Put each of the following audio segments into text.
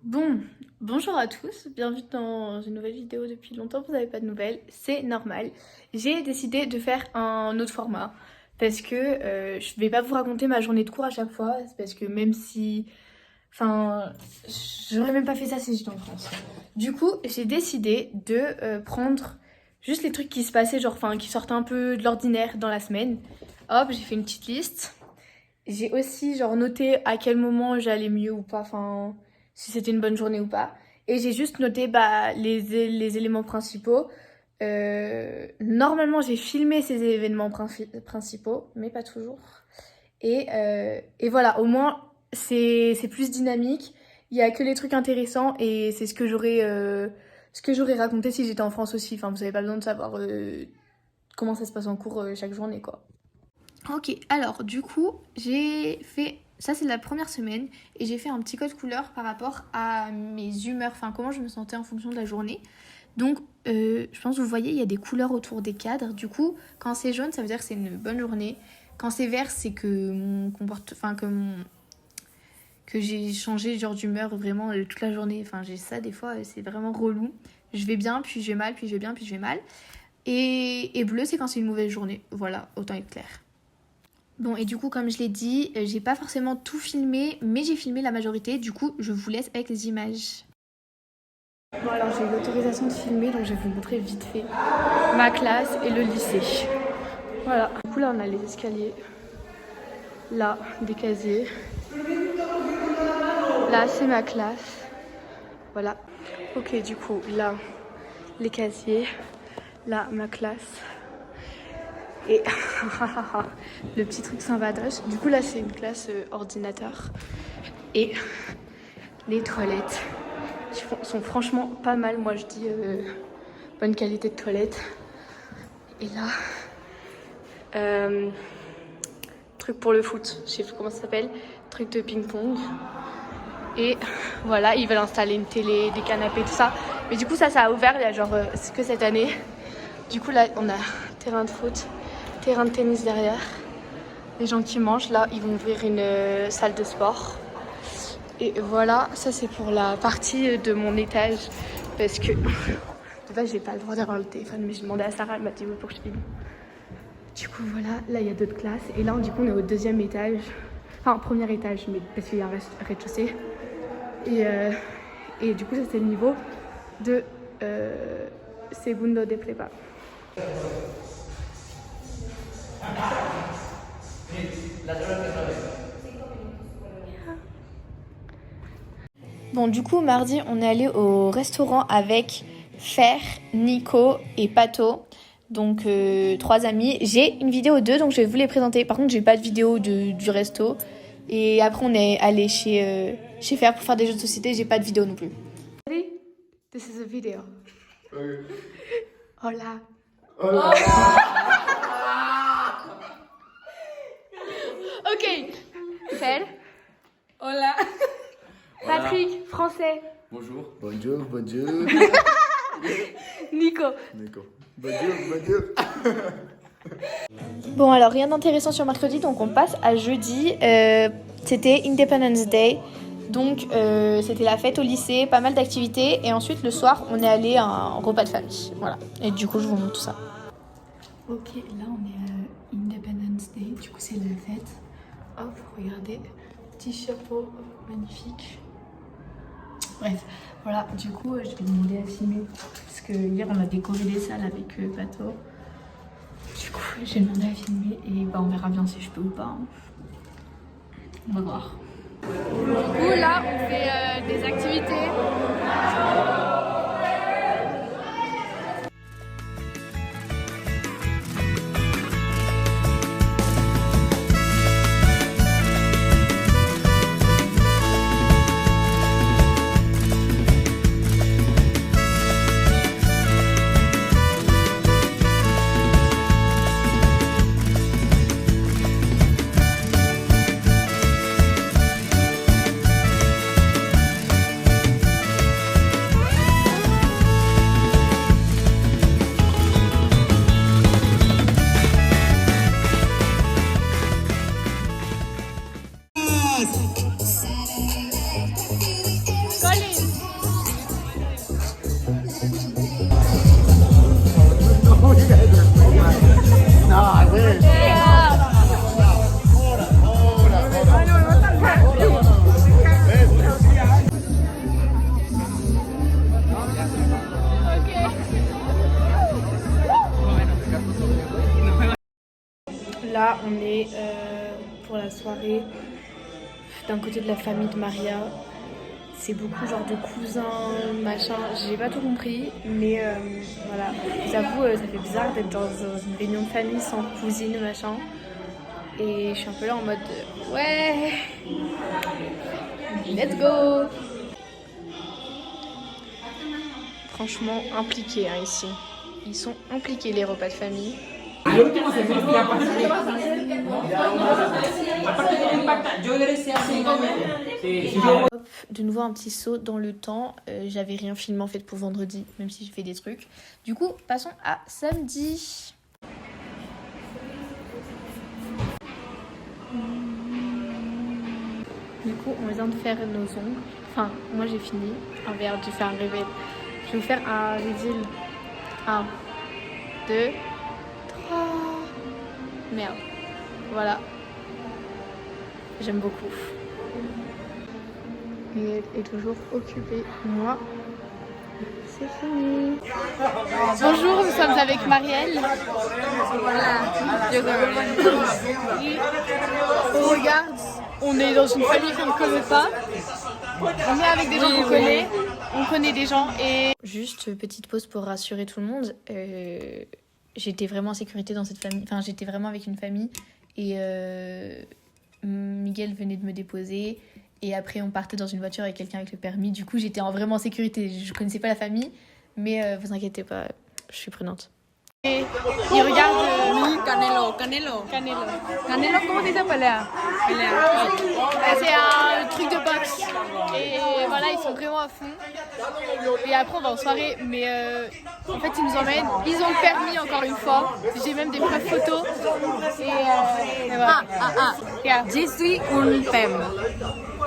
Bon, bonjour à tous, bienvenue dans une nouvelle vidéo. Depuis longtemps vous n'avez pas de nouvelles, c'est normal. J'ai décidé de faire un autre format parce que je vais pas vous raconter ma journée de cours à chaque fois, c'est parce que même si... Enfin, j'aurais même pas fait ça si j'étais en France. Du coup, j'ai décidé de prendre juste les trucs qui se passaient, genre, enfin, qui sortent un peu de l'ordinaire dans la semaine. Hop, j'ai fait une petite liste. J'ai aussi genre noté à quel moment j'allais mieux ou pas, enfin si c'était une bonne journée ou pas. Et j'ai juste noté bah, les éléments principaux. Normalement j'ai filmé ces événements principaux, mais pas toujours. Et voilà, au moins c'est plus dynamique. Il y a que les trucs intéressants et c'est ce que j'aurais raconté si j'étais en France aussi. Enfin vous avez pas besoin de savoir comment ça se passe en cours chaque journée quoi. Ok, alors du coup, j'ai fait... Ça, c'est la première semaine et j'ai fait un petit code couleur par rapport à mes humeurs, enfin comment je me sentais en fonction de la journée. Donc, je pense que vous voyez, il y a des couleurs autour des cadres. Du coup, quand c'est jaune, ça veut dire que c'est une bonne journée. Quand c'est vert, c'est que que j'ai changé genre d'humeur vraiment toute la journée. Enfin, j'ai ça des fois, c'est vraiment relou. Je vais bien, puis je vais mal, puis je vais bien, puis je vais mal. Et bleu, c'est quand c'est une mauvaise journée. Voilà, autant être clair. Bon, et du coup, comme je l'ai dit, j'ai pas forcément tout filmé, mais j'ai filmé la majorité. Du coup, je vous laisse avec les images. Bon, alors j'ai eu l'autorisation de filmer, donc je vais vous montrer vite fait ma classe et le lycée. Voilà. Du coup, là, on a les escaliers. Là, des casiers. Là, c'est ma classe. Voilà. Ok, du coup, là, les casiers. Là, ma classe. Et le petit truc sympatoche. Du coup, là, c'est une classe ordinateur. Et les toilettes sont franchement pas mal. Moi, je dis bonne qualité de toilette. Et là, truc pour le foot. Je sais plus comment ça s'appelle. Truc de ping-pong. Et voilà, ils veulent installer une télé, des canapés, tout ça. Mais du coup, ça a ouvert il y a genre c'est que cette année. Du coup, là, on a terrain de foot, terrain de tennis derrière. Les gens qui mangent, là, ils vont ouvrir une salle de sport. Et voilà, ça c'est pour la partie de mon étage. Parce que de base, j'ai pas le droit d'avoir le téléphone, mais j'ai demandé à Sarah, elle m'a dit oui pour que je filme. Du coup, voilà, là il y a d'autres classes. Et là, du coup, on est au deuxième étage. Enfin, premier étage, mais parce qu'il y a un rez-de-chaussée. Et du coup, ça c'est le niveau de Segundo de Prepa. Bon, du coup, mardi, on est allé au restaurant avec Fer, Nico et Pato. Donc, 3 amis. J'ai une vidéo d'eux, donc je vais vous les présenter. Par contre, j'ai pas de vidéo du resto. Et après, on est allé chez Fer pour faire des jeux de société. J'ai pas de vidéo non plus. Ready? This is a video. Okay. Hola. Hola. Ok. Fer. Hola. Patrick, français. Bonjour. Bonjour, bonjour. Nico. D'accord. Bonjour, bonjour. Bon, alors rien d'intéressant sur mercredi, donc on passe à jeudi. C'était Independence Day. Donc c'était la fête au lycée, pas mal d'activités. Et ensuite le soir, on est allé à un repas de famille. Voilà. Et du coup, je vous montre tout ça. Ok, là on est à Independence Day. Du coup, c'est la fête. Hop, regardez. Petit chapeau magnifique. Bref, voilà. Du coup, je vais demander à filmer. Parce que hier, on a décoré les salles avec Pato. Du coup, j'ai demandé à filmer et bah, on verra bien si je peux ou pas. On va voir. Du coup, là, on fait des activités. Et pour la soirée, d'un côté de la famille de Maria, c'est beaucoup genre de cousins, machin, j'ai pas tout compris, mais voilà, j'avoue, ça fait bizarre d'être dans une réunion de famille sans cousine, machin. Et je suis un peu là en mode ouais, let's go. Franchement impliqués hein, ici. Ils sont impliqués les repas de famille. Hop, de nouveau un petit saut dans le temps. J'avais rien filmé en fait pour vendredi, même si j'ai fait des trucs. Du coup, passons à samedi. Du coup, on vient de faire nos ongles. Enfin, moi j'ai fini. Un verre, je vais faire un réveil. Je vais vous faire un reveal. 1, 2, 3. Merde. Voilà. J'aime beaucoup. Et elle est toujours occupée. Moi, c'est fini. Bonjour, nous sommes avec Marielle. Voilà. On regarde. On est dans une famille qu'on ne connaît pas. On est avec des gens qu'on connaît. On connaît des gens et... Juste petite pause pour rassurer tout le monde. J'étais vraiment en sécurité dans cette famille. Enfin, j'étais vraiment avec une famille. Et Miguel venait de me déposer. Et après, on partait dans une voiture avec quelqu'un avec le permis. Du coup, j'étais vraiment en sécurité. Je connaissais pas la famille. Mais vous inquiétez pas, je suis prudente. Et il regarde... Oui, Canelo. Canelo, comment tu t'appelles? C'est un truc de boxe. Et voilà, ils sont vraiment à fond. Et après, on va en soirée. Mais en fait, ils nous emmènent. Ils ont le permis encore une fois. J'ai même des preuves photos. Et voilà. Yeah. Je suis une femme.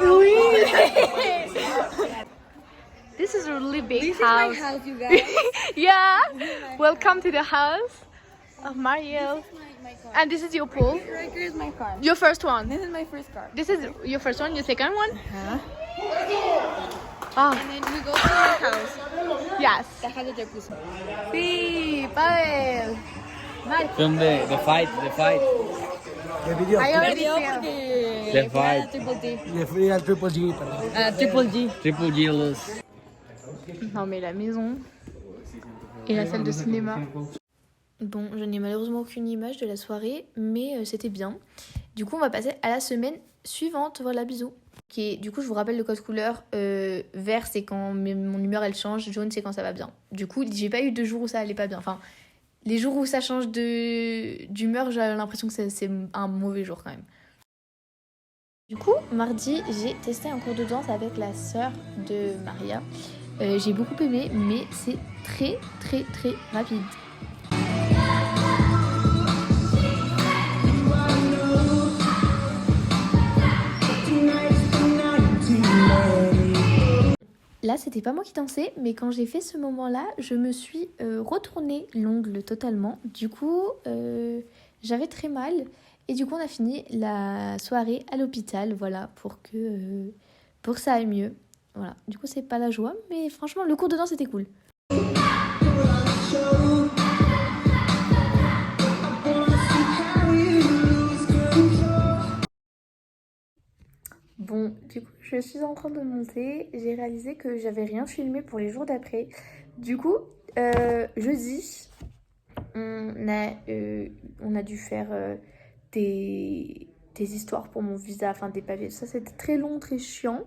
Oui. This is a really big house. This is my house, you guys. Yeah. Welcome to the house of Marielle. My car. And this is your pool. Right here is my car. Your first one. This is my first car. This is your first one. Your second one. Huh? Ah, And then we go to my house. yes. That has a jacuzzi. Sí, Pavel. Film the fight. The video. I already Video feel. porque The fue a fight. Triple T. Le fui al Triple G, perdón. Triple G. Triple G lose. Non mais la maison et la salle de cinéma. Bon, je n'ai malheureusement aucune image de la soirée, mais c'était bien. Du coup, on va passer à la semaine suivante. Voilà, bisous. Okay, du coup, je vous rappelle le code couleur. Vert, c'est quand mon humeur elle change. Jaune, c'est quand ça va bien. Du coup, j'ai pas eu de jours où ça allait pas bien. Enfin, les jours où ça change d'humeur, j'ai l'impression que c'est un mauvais jour quand même. Du coup, mardi, j'ai testé un cours de danse avec la sœur de Maria. J'ai beaucoup aimé, mais c'est très rapide. Là, c'était pas moi qui dansais, mais quand j'ai fait ce moment-là, je me suis retourné l'ongle totalement. Du coup, j'avais très mal. Et du coup, on a fini la soirée à l'hôpital, voilà, pour que ça aille mieux. Voilà, du coup, c'est pas la joie, mais franchement, le cours de danse était cool. Bon, du coup, je suis en train de monter. J'ai réalisé que j'avais rien filmé pour les jours d'après. Du coup, jeudi, on a dû faire des histoires pour mon visa, enfin des papiers. Ça, c'était très long, très chiant.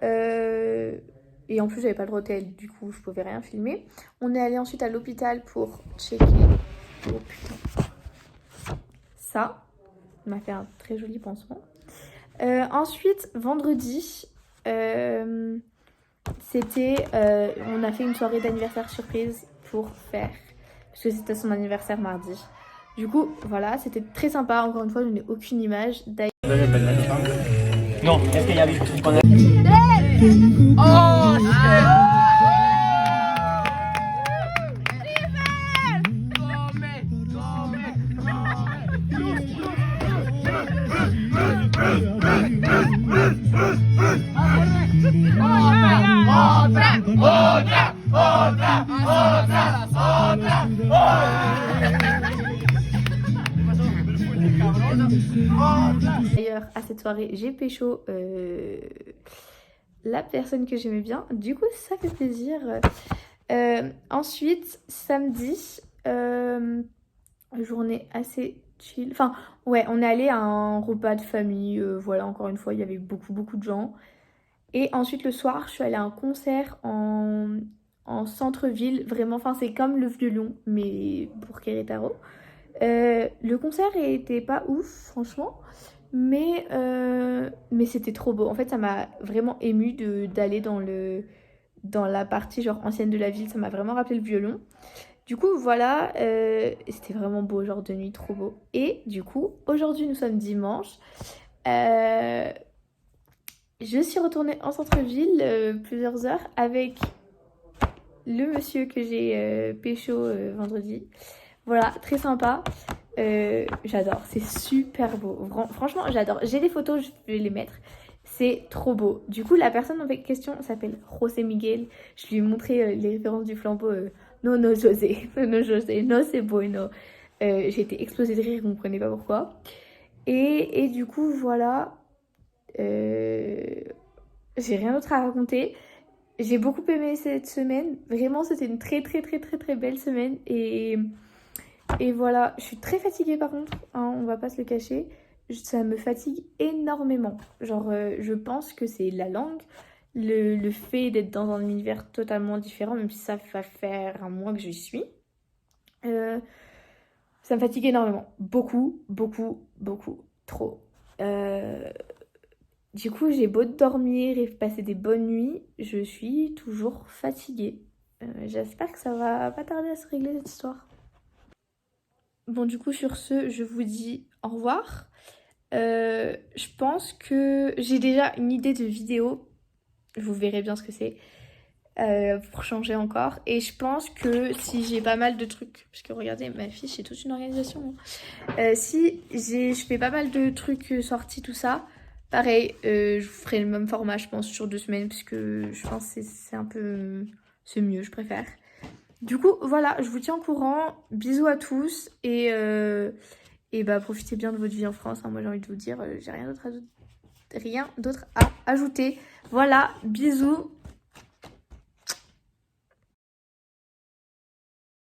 Et en plus, j'avais pas le hôtel, du coup, je pouvais rien filmer. On est allé ensuite à l'hôpital pour checker. Oh putain. Ça m'a fait un très joli pansement. Ensuite, vendredi, c'était... on a fait une soirée d'anniversaire surprise pour faire... Parce que c'était son anniversaire mardi. Du coup, voilà, c'était très sympa. Encore une fois, je n'ai aucune image. Non, est-ce qu'il y a eu D'ailleurs, à cette soirée, j'ai pécho la personne que j'aimais bien. Du coup, ça fait plaisir. Ensuite, samedi, journée assez chill. Enfin, ouais, on est allé à un repas de famille. Voilà, encore une fois, il y avait beaucoup de gens. Et ensuite, le soir, je suis allée à un concert en centre-ville. Vraiment, enfin, c'est comme le Violon, mais pour Querétaro. Le concert était pas ouf, franchement. Mais c'était trop beau. En fait, ça m'a vraiment émue d'aller dans la partie genre ancienne de la ville. Ça m'a vraiment rappelé le Violon. Du coup, voilà, c'était vraiment beau, genre de nuit, trop beau. Et du coup, aujourd'hui, nous sommes dimanche. Je suis retournée en centre-ville plusieurs heures avec le monsieur que j'ai pécho vendredi. Voilà, très sympa. J'adore, c'est super beau. Franchement, j'adore. J'ai des photos, je vais les mettre. C'est trop beau. Du coup, la personne en question s'appelle José Miguel. Je lui ai montré les références du flambeau. Non, José. Non, José. Non, c'est bueno. J'ai été explosée de rire, vous ne comprenez pas pourquoi. Et du coup, voilà. J'ai rien d'autre à raconter. J'ai beaucoup aimé cette semaine. Vraiment, c'était une très belle semaine. Et voilà, je suis très fatiguée par contre, hein, on va pas se le cacher. Ça me fatigue énormément. Genre, je pense que c'est la langue, le fait d'être dans un univers totalement différent, même si ça va faire un mois que j'y suis. Ça me fatigue énormément. Beaucoup, trop. Du coup, j'ai beau dormir et passer des bonnes nuits, je suis toujours fatiguée. J'espère que ça va pas tarder à se régler cette histoire. Bon, du coup, sur ce, je vous dis au revoir. Je pense que j'ai déjà une idée de vidéo. Vous verrez bien ce que c'est. Pour changer encore. Et je pense que si j'ai pas mal de trucs... Parce que regardez, ma fiche, c'est toute une organisation. Si je fais pas mal de trucs sortis, tout ça... Pareil, je vous ferai le même format, je pense, sur 2 semaines. Parce que je pense que c'est un peu... C'est mieux, je préfère. Du coup, voilà, je vous tiens au courant. Bisous à tous. Et bah, profitez bien de votre vie en France. Hein. Moi, j'ai envie de vous dire, j'ai rien d'autre à ajouter. Voilà, bisous.